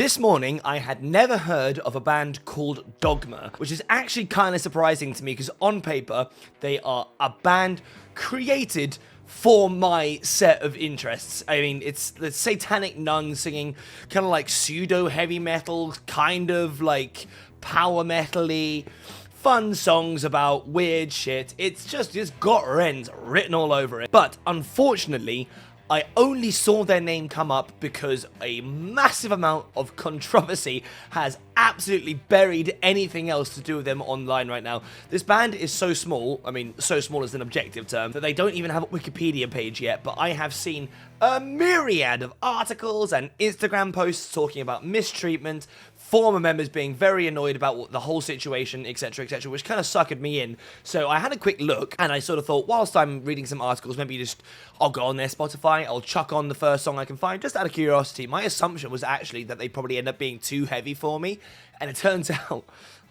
This morning, I had never heard of a band called Dogma, which is actually kind of surprising to me because on paper, they are a band created for my set of interests. I mean, it's the satanic nun singing kind of like pseudo heavy metal, kind of like power metal-y, fun songs about weird shit. It's got Renz written all over it. But unfortunately, I only saw their name come up because a massive amount of controversy has absolutely buried anything else to do with them online right now. This band is so small, I mean, so small is an objective term, that they don't even have a Wikipedia page yet, but I have seen a myriad of articles and Instagram posts talking about mistreatment, former members being very annoyed about the whole situation, etc., which kind of suckered me in. So I had a quick look, and I sort of thought, whilst I'm reading some articles, maybe I'll go on their Spotify, I'll chuck on the first song I can find, just out of curiosity. My assumption was actually that they probably end up being too heavy for me, and it turns out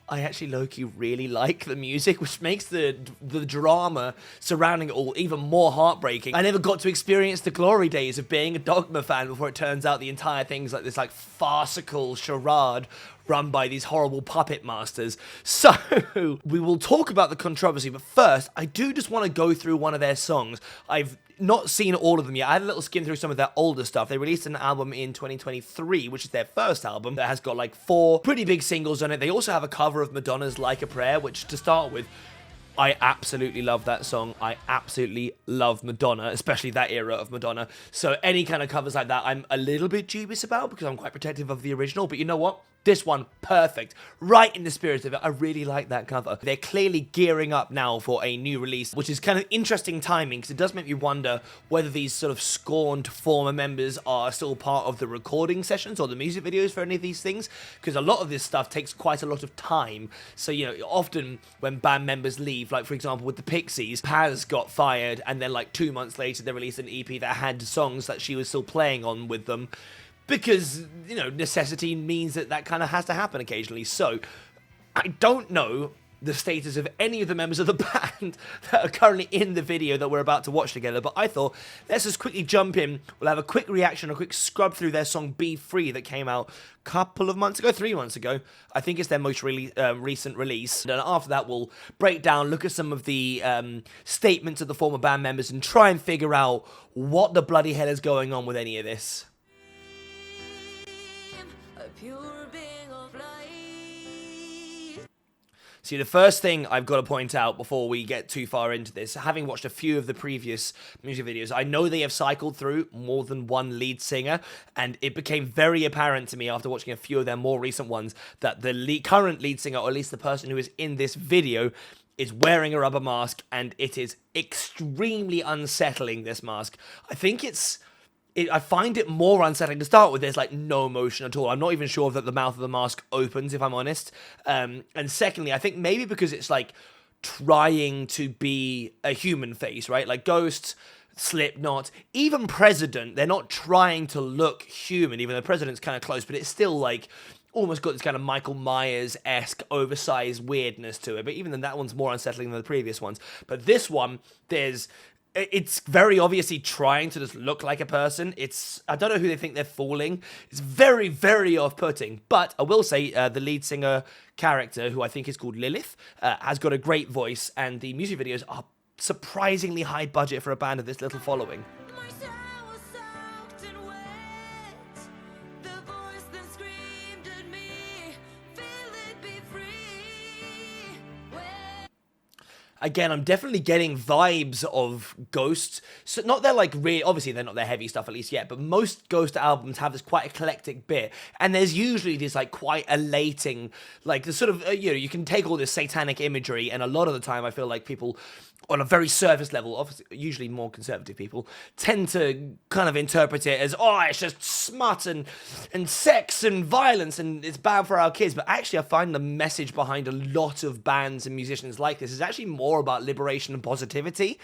I actually low-key really like the music, which makes the drama surrounding it all even more heartbreaking. I never got to experience the glory days of being a Dogma fan before it turns out the entire thing's like this like farcical charade run by these horrible puppet masters. So, we will talk about the controversy, but first, I do just want to go through one of their songs. I've not seen all of them yet. I had a little skim through some of their older stuff. They released an album in 2023, which is their first album, that has got like 4 pretty big singles on it. They also have a cover of Madonna's Like a Prayer, which, to start with, I absolutely love that song. I absolutely love Madonna, especially that era of Madonna. So any kind of covers like that, I'm a little bit dubious about because I'm quite protective of the original. But you know what? This one, perfect. Right in the spirit of it. I really like that cover. They're clearly gearing up now for a new release, which is kind of interesting timing because it does make me wonder whether these sort of scorned former members are still part of the recording sessions or the music videos for any of these things, because a lot of this stuff takes quite a lot of time. So, you know, often when band members leave, like for example with the Pixies, Paz got fired and then like 2 months later they released an EP that had songs that she was still playing on with them. Because, you know, necessity means that kind of has to happen occasionally. So, I don't know the status of any of the members of the band that are currently in the video that we're about to watch together. But I thought, let's just quickly jump in. We'll have a quick reaction, a quick scrub through their song Be Free that came out a couple of months ago, 3 months ago. I think it's their most recent release. And after that, we'll break down, look at some of the statements of the former band members and try and figure out what the bloody hell is going on with any of this. See, the first thing I've got to point out before we get too far into this, having watched a few of the previous music videos, I know they have cycled through more than one lead singer, and it became very apparent to me after watching a few of their more recent ones that the current lead singer, or at least the person who is in this video, is wearing a rubber mask, and it is extremely unsettling, this mask. I find it more unsettling to start with. There's like no motion at all. I'm not even sure that the mouth of the mask opens, if I'm honest. And secondly, I think maybe because it's like trying to be a human face, right? Like Ghost, Slipknot, even President, they're not trying to look human, even though President's kind of close, but it's still like almost got this kind of Michael Myers-esque oversized weirdness to it. But even then, that one's more unsettling than the previous ones. But this one, it's very obviously trying to just look like a person. I don't know who they think they're fooling. It's very, very off-putting. But I will say the lead singer character, who I think is called Lilith, has got a great voice, and the music videos are surprisingly high budget for a band of this little following. Again, I'm definitely getting vibes of Ghost. So not their like obviously they're not their heavy stuff at least yet, but most Ghost albums have this quite eclectic bit, and there's usually this like quite elating, like the sort of you know, you can take all this satanic imagery, and a lot of the time I feel like people on a very surface level, obviously usually more conservative people, tend to kind of interpret it as, oh, it's just smut and sex and violence and it's bad for our kids. But actually I find the message behind a lot of bands and musicians like this is actually more about liberation and positivity,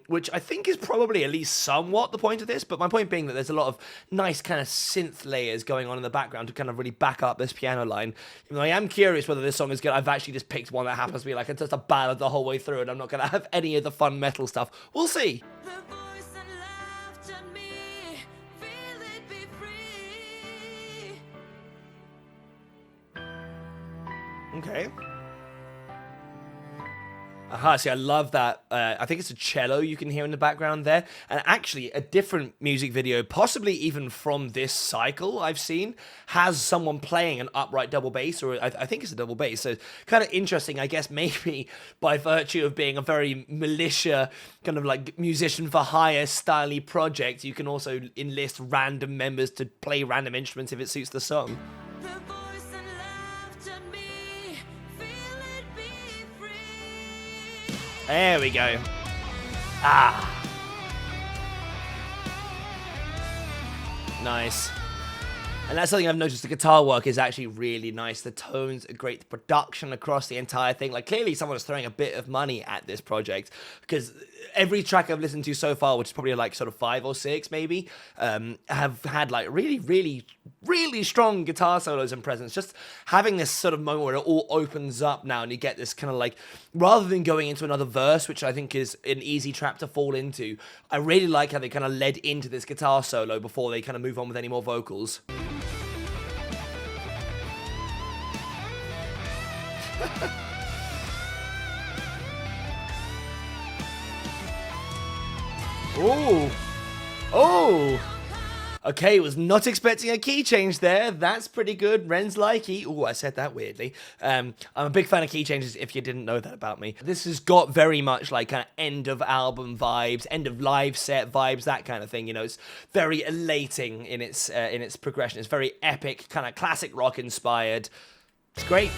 which I think is probably at least somewhat the point of this. But my point being that there's a lot of nice kind of synth layers going on in the background to kind of really back up this piano line. Even though I am curious whether this song is good. I've actually just picked one that happens to be like it's just a ballad the whole way through, and I'm not going to have any of the fun metal stuff. We'll see. Okay. Aha, see, I love that. I think it's a cello you can hear in the background there. And actually, a different music video, possibly even from this cycle I've seen, has someone playing an upright double bass, or I think it's a double bass. So kind of interesting, I guess, maybe by virtue of being a very militia, kind of like musician for hire style-y project, you can also enlist random members to play random instruments if it suits the song. There we go. Ah. Nice. And that's something I've noticed. The guitar work is actually really nice. The tones are great. The production across the entire thing. Like, clearly someone's throwing a bit of money at this project, because every track I've listened to so far, which is probably like sort of 5 or 6 maybe, have had like really, really, really strong guitar solos and presence. Just having this sort of moment where it all opens up now and you get this kind of like, rather than going into another verse, which I think is an easy trap to fall into, I really like how they kind of led into this guitar solo before they kind of move on with any more vocals. Oh, oh. Okay, was not expecting a key change there. That's pretty good. Renz likey. Oh, I said that weirdly. I'm a big fan of key changes, if you didn't know that about me. This has got very much like kind of end of album vibes, end of live set vibes, that kind of thing. You know, it's very elating in its progression. It's very epic, kind of classic rock inspired. It's great.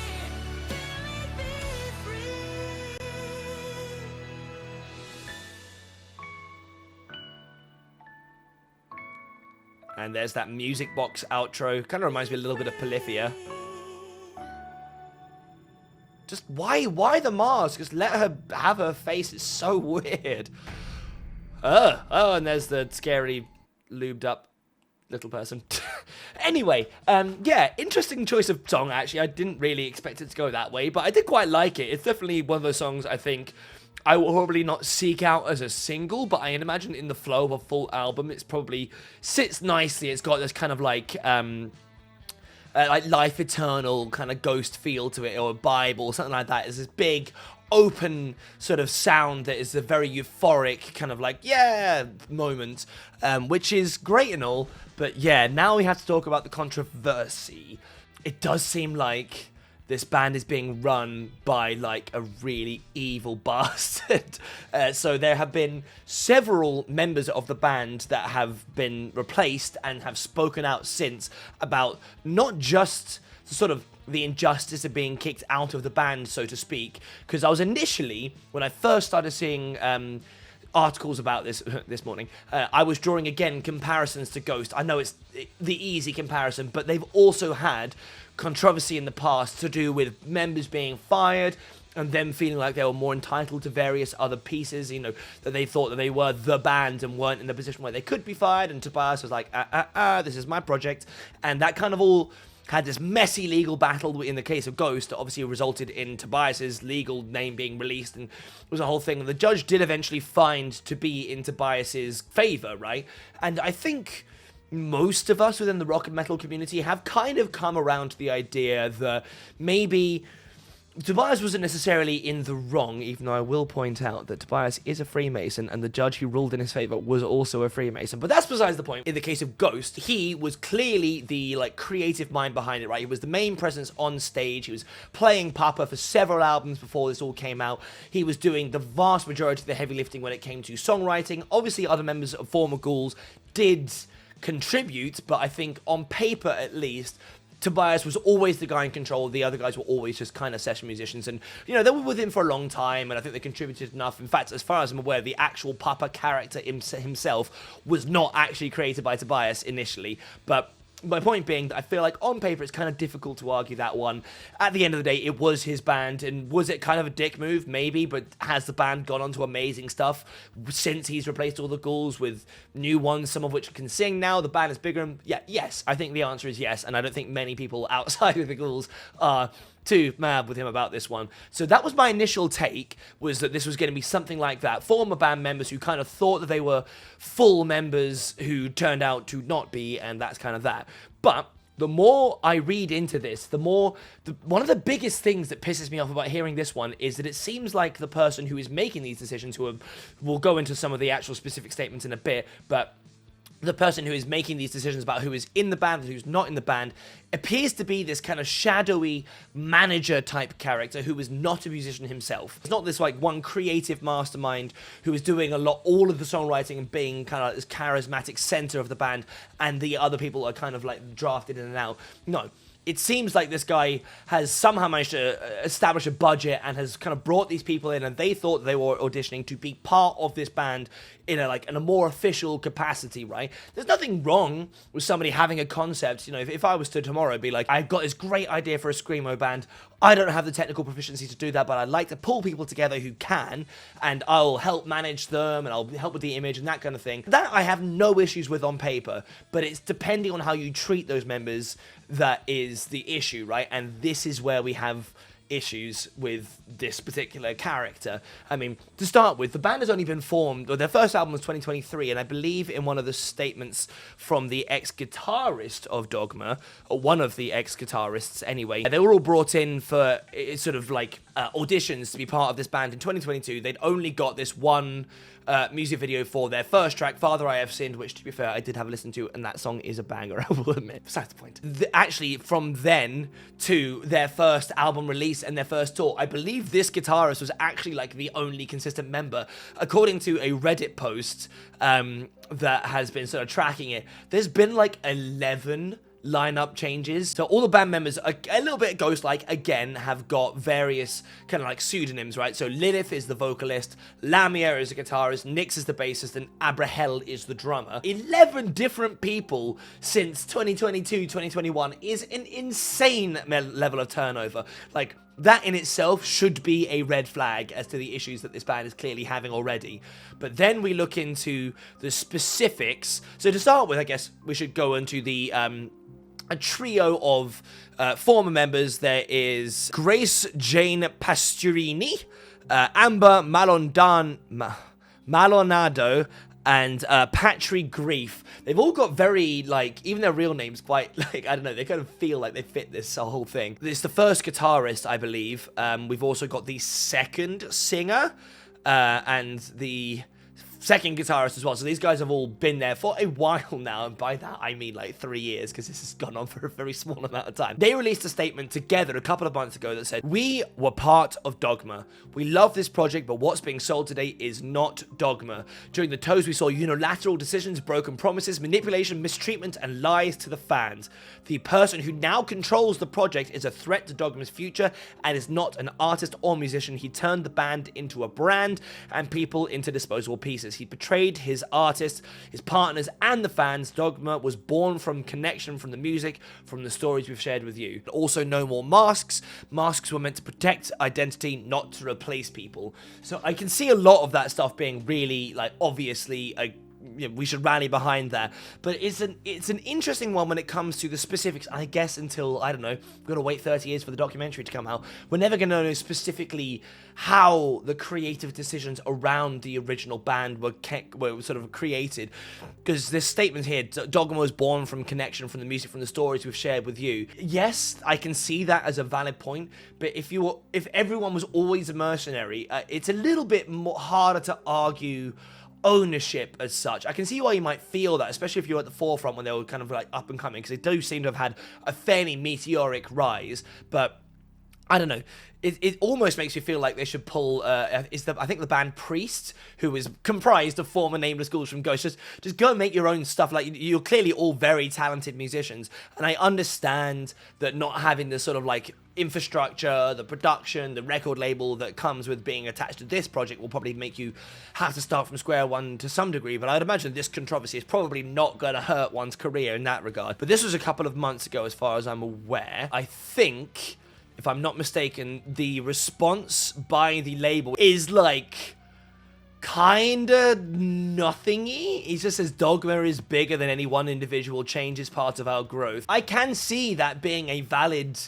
And there's that music box outro. Kind of reminds me a little bit of Polyphia. Just why the mask? Just let her have her face. It's so weird. Oh, and there's the scary, lubed up little person. Anyway, yeah, interesting choice of song, actually. I didn't really expect it to go that way, but I did quite like it. It's definitely one of those songs I think I will probably not seek out as a single, but I imagine in the flow of a full album, it's probably sits nicely. It's got this kind of like Life Eternal kind of ghost feel to it, or a Bible, something like that. It's this big, open sort of sound that is a very euphoric kind of like, yeah, moment, which is great and all. But yeah, now we have to talk about the controversy. It does seem like this band is being run by like a really evil bastard. So there have been several members of the band that have been replaced and have spoken out since about not just sort of the injustice of being kicked out of the band, so to speak. Because I was initially, when I first started seeing articles about this this morning, I was drawing again comparisons to Ghost. I know it's the easy comparison, but they've also had controversy in the past to do with members being fired and them feeling like they were more entitled to various other pieces, you know, that they thought that they were the band and weren't in the position where they could be fired, and Tobias was like, this is my project, and that kind of all had this messy legal battle in the case of Ghost that obviously resulted in Tobias's legal name being released, and it was a whole thing, and the judge did eventually find to be in Tobias's favor, right? And I think most of us within the rock and metal community have kind of come around to the idea that maybe Tobias wasn't necessarily in the wrong, even though I will point out that Tobias is a Freemason, and the judge who ruled in his favor was also a Freemason. But that's besides the point. In the case of Ghost, he was clearly the like creative mind behind it, right? He was the main presence on stage. He was playing Papa for several albums before this all came out. He was doing the vast majority of the heavy lifting when it came to songwriting. Obviously, other members of former Ghouls did contribute, but I think on paper at least, Tobias was always the guy in control. The other guys were always just kind of session musicians, and you know, they were with him for a long time, and I think they contributed enough. In fact, as far as I'm aware, the actual Papa character himself was not actually created by Tobias initially, but my point being that I feel like on paper it's kind of difficult to argue that one. At the end of the day, it was his band, and was it kind of a dick move? Maybe, but has the band gone on to amazing stuff since he's replaced all the Ghouls with new ones, some of which can sing now? The band is bigger, and yeah, yes, I think the answer is yes, and I don't think many people outside of the Ghouls are too mad with him about this one. So that was my initial take, was that this was going to be something like that. Former band members who kind of thought that they were full members who turned out to not be, and that's kind of that. But the more I read into this, one of the biggest things that pisses me off about hearing this one is that it seems like the person who is making these decisions, we'll go into some of the actual specific statements in a bit, but the person who is making these decisions about who is in the band and who's not in the band appears to be this kind of shadowy manager type character who is not a musician himself. It's not this like one creative mastermind who is doing all of the songwriting and being kind of like this charismatic center of the band, and the other people are kind of like drafted in and out. No. It seems like this guy has somehow managed to establish a budget and has kind of brought these people in, and they thought they were auditioning to be part of this band in a more official capacity, right? There's nothing wrong with somebody having a concept. You know, if I was to tomorrow be like, I've got this great idea for a screamo band, I don't have the technical proficiency to do that, but I'd like to pull people together who can, and I'll help manage them, and I'll help with the image and that kind of thing. That I have no issues with on paper, but it's depending on how you treat those members that is the issue, right? And this is where we have issues with this particular character. I mean, to start with, the band has only been formed, or their first album was 2023, and I believe in one of the statements from the ex-guitarist of Dogma, or one of the ex-guitarists anyway, they were all brought in for sort of like auditions to be part of this band in 2022. They'd only got this one music video for their first track, Father I Have Sinned, which, to be fair, I did have a listen to, and that song is a banger, I will admit. Besides the point. Actually, from then to their first album release and their first tour, I believe this guitarist was actually like the only consistent member. According to a Reddit post that has been sort of tracking it, there's been like 11 lineup changes. So all the band members, a little bit ghost-like, again, have got various kind of like pseudonyms, right? So Lilith is the vocalist, Lamia is the guitarist, Nyx is the bassist, and Abrahel is the drummer. 11 different people since 2022, 2021 is an insane level of turnover. Like, that in itself should be a red flag as to the issues that this band is clearly having already. But then we look into the specifics. So to start with, I guess we should go into the a trio of former members. There is Grace Jane Pasturini, Amber Malonado, and Patry Grief. They've all got very, like, even their real names quite, like, I don't know, they kind of feel like they fit this whole thing. It's the first guitarist, I believe. We've also got the second singer, and the second guitarist as well. So these guys have all been there for a while now, and by that I mean like 3 years, because this has gone on for a very small amount of time. They released a statement together a couple of months ago that said, "We were part of Dogma. We love this project, but what's being sold today is not Dogma. During the tours we saw unilateral decisions, broken promises, manipulation, mistreatment, and lies to the fans. The person who now controls the project is a threat to Dogma's future and is not an artist or musician. He turned the band into a brand and people into disposable pieces. He betrayed his artists, his partners, and the fans. Dogma was born from connection, from the music, from the stories we've shared with you. Also, no more masks. Masks were meant to protect identity, not to replace people." So I can see a lot of that stuff being really, like, obviously we should rally behind that, but it's an interesting one when it comes to the specifics. I guess until, I don't know, we've got to wait 30 years for the documentary to come out, we're never going to know specifically how the creative decisions around the original band were sort of created, because this statement here, Dogma was born from connection, from the music, from the stories we've shared with you. Yes, I can see that as a valid point, but if everyone was always a mercenary, it's a little bit more harder to argue ownership as such. I can see why you might feel that, especially if you're at the forefront when they were kind of like up and coming, because they do seem to have had a fairly meteoric rise, but I don't know. It almost makes you feel like they should pull, I think the band Priest, who is comprised of former Nameless Ghouls from Ghost, just go and make your own stuff. Like, you're clearly all very talented musicians, and I understand that not having the sort of like infrastructure, the production, the record label that comes with being attached to this project will probably make you have to start from square one to some degree, but I'd imagine this controversy is probably not going to hurt one's career in that regard. But this was a couple of months ago, as far as I'm aware. I think, if I'm not mistaken, the response by the label is like kinda nothingy. He just says Dogma is bigger than any one individual change, is part of our growth. I can see that being a valid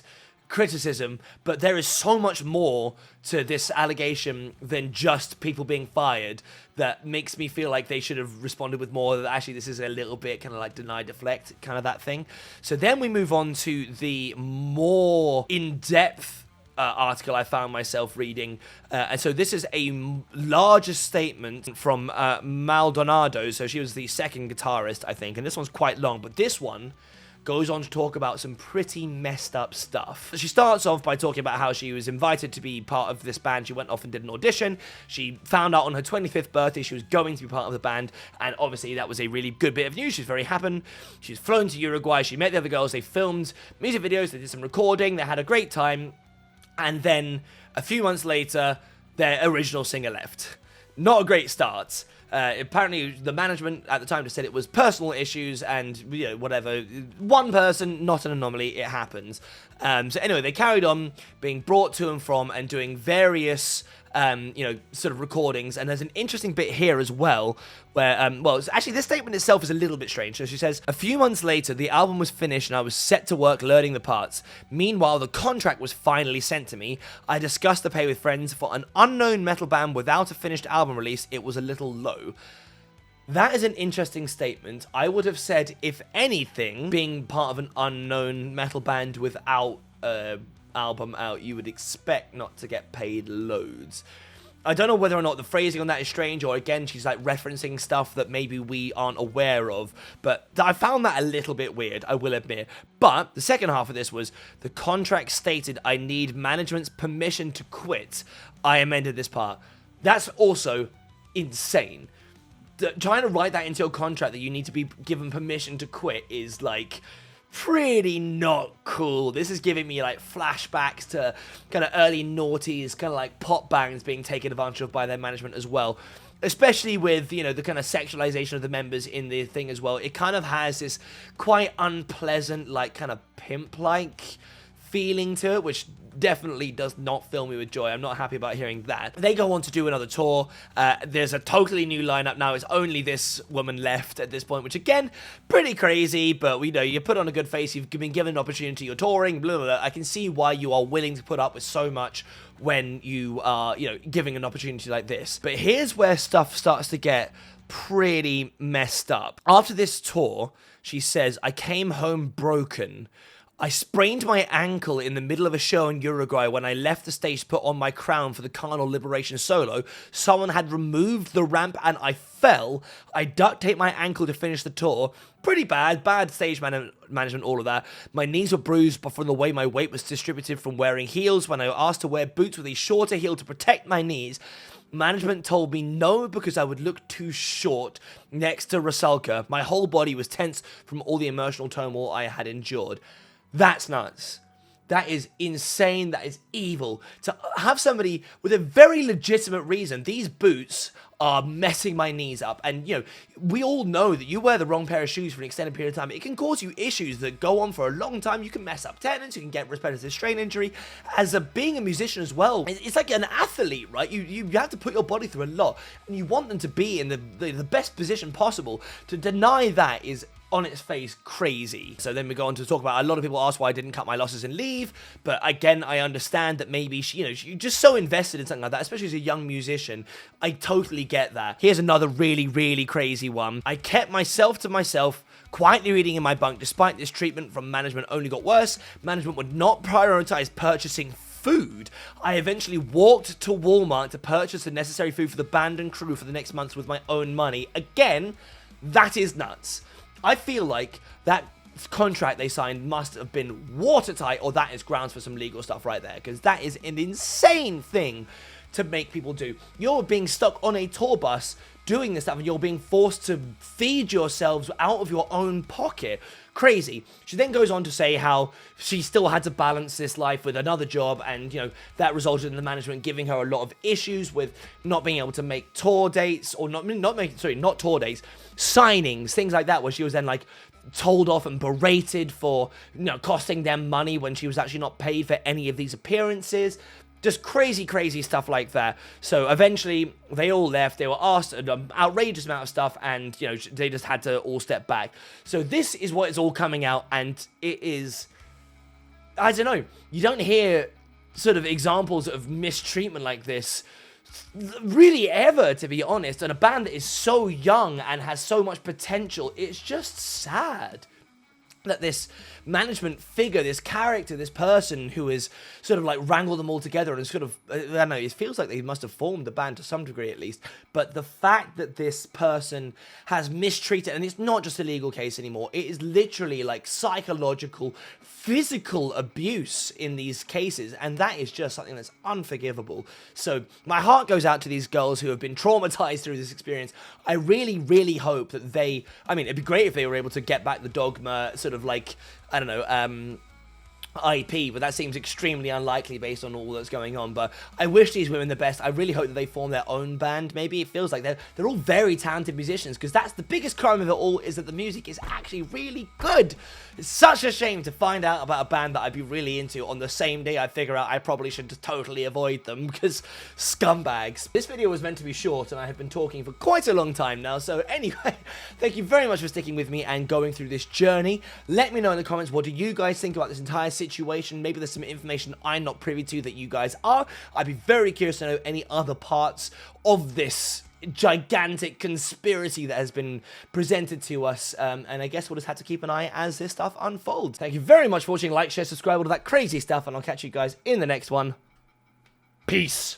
criticism, but there is so much more to this allegation than just people being fired that makes me feel like they should have responded with more, that actually this is a little bit kind of like deny, deflect, kind of that thing. So then we move on to the more in-depth article I found myself reading, and so this is a larger statement from Maldonado. So she was the second guitarist, I think, and this one's quite long, but this one goes on to talk about some pretty messed up stuff. She starts off by talking about how she was invited to be part of this band. She went off and did an audition. She found out on her 25th birthday she was going to be part of the band, and obviously that was a really good bit of news. She's very happy. She was flown to Uruguay. She met the other girls. They filmed music videos. They did some recording. They had a great time. And then a few months later, their original singer left. Not a great start. Apparently, the management at the time just said it was personal issues and, you know, whatever. One person, not an anomaly, it happens. So anyway, they carried on being brought to and from and doing various, sort of recordings. And there's an interesting bit here as well where, actually this statement itself is a little bit strange. So she says, a few months later, the album was finished and I was set to work learning the parts. Meanwhile, the contract was finally sent to me. I discussed the pay with friends. For an unknown metal band without a finished album release, it was a little low. That is an interesting statement. I would have said, if anything, being part of an unknown metal band without album out, you would expect not to get paid loads. I don't know whether or not the phrasing on that is strange, or again, she's like referencing stuff that maybe we aren't aware of, but I found that a little bit weird, I will admit. But the second half of this was, the contract stated I need management's permission to quit. I amended this part. That's also insane. Trying to write that into your contract that you need to be given permission to quit is like pretty not cool. This is giving me like flashbacks to kind of early noughties, kind of like pop bands being taken advantage of by their management as well. Especially with, you know, the kind of sexualization of the members in the thing as well. It kind of has this quite unpleasant, like kind of pimp-like feeling to it, which definitely does not fill me with joy. I'm not happy about hearing that. They go on to do another tour. There's a totally new lineup now. It's only this woman left at this point, which again, pretty crazy, but we know you put on a good face. You've been given an opportunity. You're touring, blah, blah, blah. I can see why you are willing to put up with so much when you are, you know, giving an opportunity like this. But here's where stuff starts to get pretty messed up. After this tour, she says, I came home broken. I sprained my ankle in the middle of a show in Uruguay. When I left the stage to put on my crown for the Carnal Liberation solo, someone had removed the ramp and I fell. I duct taped my ankle to finish the tour. Pretty bad stage management, all of that. My knees were bruised from the way my weight was distributed from wearing heels. When I asked to wear boots with a shorter heel to protect my knees, management told me no because I would look too short next to Rusalka. My whole body was tense from all the emotional turmoil I had endured. That's nuts. That is insane. That is evil. To have somebody with a very legitimate reason, these boots are messing my knees up. And, you know, we all know that you wear the wrong pair of shoes for an extended period of time. It can cause you issues that go on for a long time. You can mess up tendons. You can get repetitive strain injury. As being a musician as well, it's like an athlete, right? You have to put your body through a lot. And you want them to be in the best position possible. To deny that is on its face crazy. So then we go on to talk about, a lot of people ask why I didn't cut my losses and leave, but again, I understand that maybe you're just so invested in something like that, especially as a young musician. I totally get that. Here's another really, really crazy one. I kept myself to myself, quietly reading in my bunk. Despite this, treatment from management only got worse. Management would not prioritize purchasing food. I eventually walked to Walmart to purchase the necessary food for the band and crew for the next months with my own money. Again, that is nuts. I feel like that contract they signed must have been watertight, or that is grounds for some legal stuff right there, because that is an insane thing to make people do. You're being stuck on a tour bus doing this stuff, and you're being forced to feed yourselves out of your own pocket. Crazy. She then goes on to say how she still had to balance this life with another job, and that resulted in the management giving her a lot of issues with not being able to make tour dates, or not tour dates, signings, things like that, where she was then like told off and berated for costing them money when she was actually not paid for any of these appearances. Just crazy stuff like that. So eventually they all left. They were asked an outrageous amount of stuff, and they just had to all step back. So this is what is all coming out, and it is I don't know, you don't hear sort of examples of mistreatment like this really ever, to be honest. And a band that is so young and has so much potential, it's just sad that this management figure, this character, this person who is sort of like wrangled them all together and sort of, I don't know, it feels like they must have formed the band to some degree at least, but the fact that this person has mistreated, and it's not just a legal case anymore, it is literally like psychological, physical abuse in these cases, and that is just something that's unforgivable. So my heart goes out to these girls who have been traumatized through this experience. I really, really hope that they, I mean, it'd be great if they were able to get back the Dogma sort of like, I don't know, IP, but that seems extremely unlikely based on all that's going on. But I wish these women the best. I really hope that they form their own band. Maybe it feels like they're all very talented musicians, because that's the biggest crime of it all, is that the music is actually really good. It's such a shame to find out about a band that I'd be really into on the same day I figure out I probably should totally avoid them, because scumbags. This video was meant to be short, and I have been talking for quite a long time now. So anyway, thank you very much for sticking with me and going through this journey. Let me know in the comments, what do you guys think about this entire situation? Maybe there's some information I'm not privy to that you guys are. I'd be very curious to know any other parts of this gigantic conspiracy that has been presented to us, and I guess we'll just have to keep an eye as this stuff unfolds. Thank you very much for watching. Like, share, subscribe, all of that crazy stuff, and I'll catch you guys in the next one. Peace.